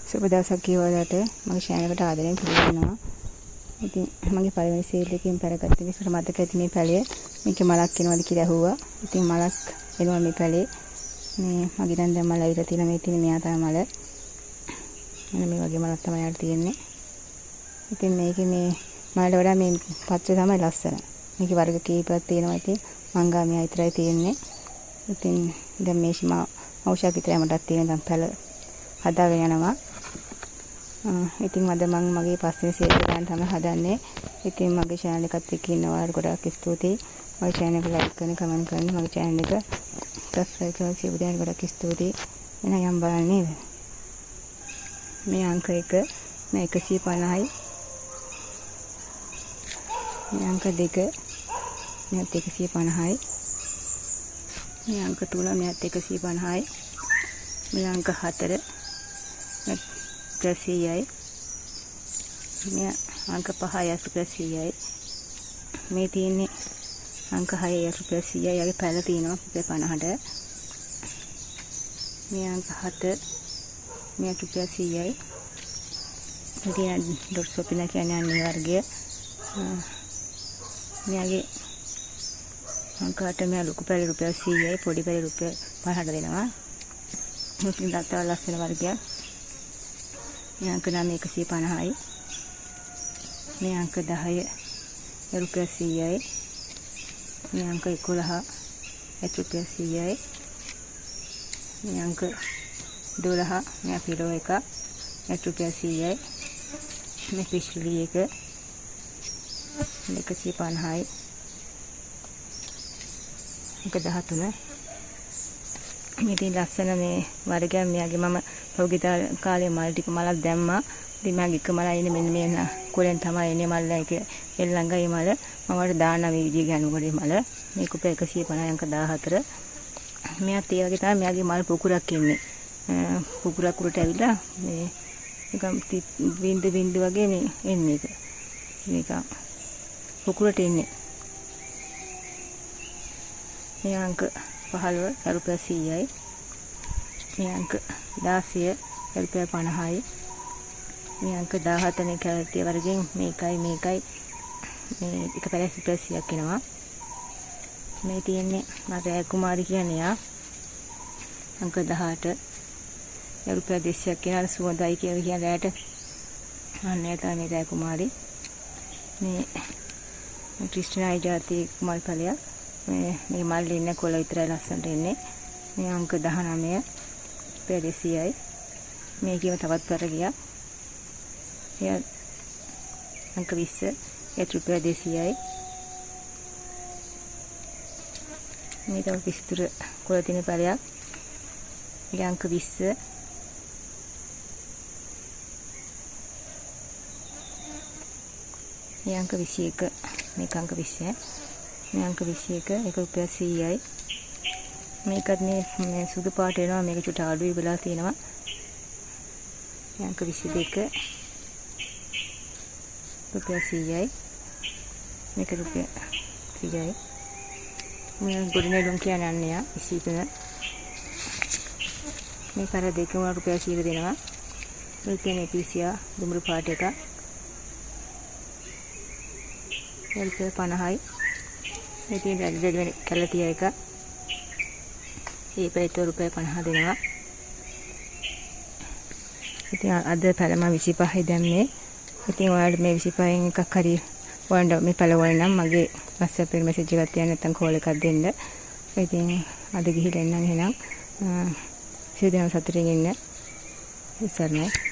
සුබ දවසක් කියවලට මගේ channel එකට ආදරයෙන් පිළිගන්නවා. ඉතින් මගේ පළවෙනි සීල් එකකින් පෙරගත්ත විදිහට මතක ඇති මේ පැලේ මේකේ මලක් එනවද කියලා අහුවා. ඉතින් මලක් එනවා මේ පැලේ. මේ මගේ දැන් මල ඇවිල්ලා තියෙන මේ තියෙන මෙයා තමයි මල. මෙන්න මේ වගේ මලක් තමයි යාට තියෙන්නේ. ඉතින් මේකේ මේ මලට වඩා මේ පත්‍රය තමයි ලස්සන. මේකේ වර්ග කීපයක් තියෙනවා. ඉතින් මංගාමියා විතරයි තියෙන්නේ. ඉතින් දැන් මේ ඖෂධ විතරයි මටත් තියෙන දැන් පැල හදාගෙන යනවා. ඉතින් අද මම මගේ පස්වෙනි සීල් එක ගන්න තමයි හදන්නේ. ඉතින් මගේ channel එකත් එක්ක ඉන්නවා ගොඩාක් ස්තුතියි. මගේ channel එක like කරන, comment කරන, මගේ channel එක subscribe කරන සියලු දෙනාට ගොඩාක් ස්තුතියි. එහෙනම් යම් බලන්න නේද? මේ අංක 1 මේ 150යි. මේ අංක 2 මේත් 150යි. මේ අංක 3 මේත් 150යි. මේ අංක 4 +100යි. මේ අංක 5යි +100යි. මේ තියෙන්නේ අංක 6යි +100යි. යගේ පැල තියෙනවා +50ට. මේ අංක 7 මේ +100යි. ඉතින් ඩොට් සොපිනා කියන්නේ අනිත් වර්ගය. මෙයාගේ අංක 8 මෙයා ලොකු පැල +100යි. පොඩි පැල +50ට දෙනවා. මුස්ලිම් දත්තා ලස්සන වර්ගයක්. මේ අංක 9 150යි. මේ අංක 10 +100යි. මේ අංක 11 +100යි. මේ අංක 12 මේ කිලෝ එක +100යි. මේ පිස්ටලි එක 150යි. අංක 13 මේ තියෙන ලස්සන මේ වර්ගයක්. මෙයාගේ මම පෞගිතා කාලේ මල් ටික මලක් දැම්මා. ඉතින් මගේ එක මලයි ඉන්නේ මෙන්න මේ කොලෙන් තමයි එන්නේ මල් එක එල්ලංගයි මල. මම වලට දානවා මේ විදිය ගන්නකොට මල. මේක උප 150 අංක 14. මෙයාත් ඒ වගේ තමයි මෙයාගේ මල් පුකුරක් ඉන්නේ. පුකුරක් උඩට ඇවිල්ලා මේ නිකන් බින්දු වගේ මේ එන්නේ ඒක. මේක පුකුරට එන්නේ. මේ අංක 15 +100යි. මේ අංක 16 +50යි. මේ අංක 17 මේ කැරටි වර්ගයෙන් මේකයි මේ එක පැලස් +100ක් එනවා. මේ තියෙන්නේ මගේ කුමාරි කියන්නේ යා අංක 18 +200ක් එනවා. සුවඳයි කියලා කියන රැට අනේ තමයි මේ කුමාරි. මේ ක්‍රිස්ටිනායි ජාතිය මල් පැලයක්. මේ මල් ඉන්නේ කොළ විතරයි ලස්සනට එන්නේ. මේ අංක 19 +200යි. මේකේම තවත් පෙර ගියා. එයා අංක 20 +200යි. මේ තව පිස්තුර කොළ තියෙන පැලයක්. ඒ අංක 20 මේ අංක 21 මේක අංක 20 මේ අංක 21 ඒක +100යි. මේකත් මේ සුදු පාට එනවා. මේක චුට අඩුයි වෙලා තියෙනවා. මේ අංක 22 +100යි. මේක +100යි. මේ ගොඩනැගුම් කියන්නේ අන්නේ යා 23 මේ කර දෙකම +100 දෙනවා. මේ කියන්නේ පිසියා දුඹුරු පාට එක +50යි. මේ තියෙන රෙඩි කැලතිය එක ඒ පැයට +50 දෙනවා. ඉතින් අද පැලම 25යි දැම්මේ. ඉතින් ඔයාලට මේ 25න් එකක් හරි ඔයාලට මේ පැල වල නම් මගේ WhatsApp එකේ message එකක් තියන්න නැත්නම් call එකක් දෙන්න. ඉතින් අද ගිහින් එන්නම් එහෙනම් සියදෙනා සතුටින් ඉන්න. ඉස්සරහට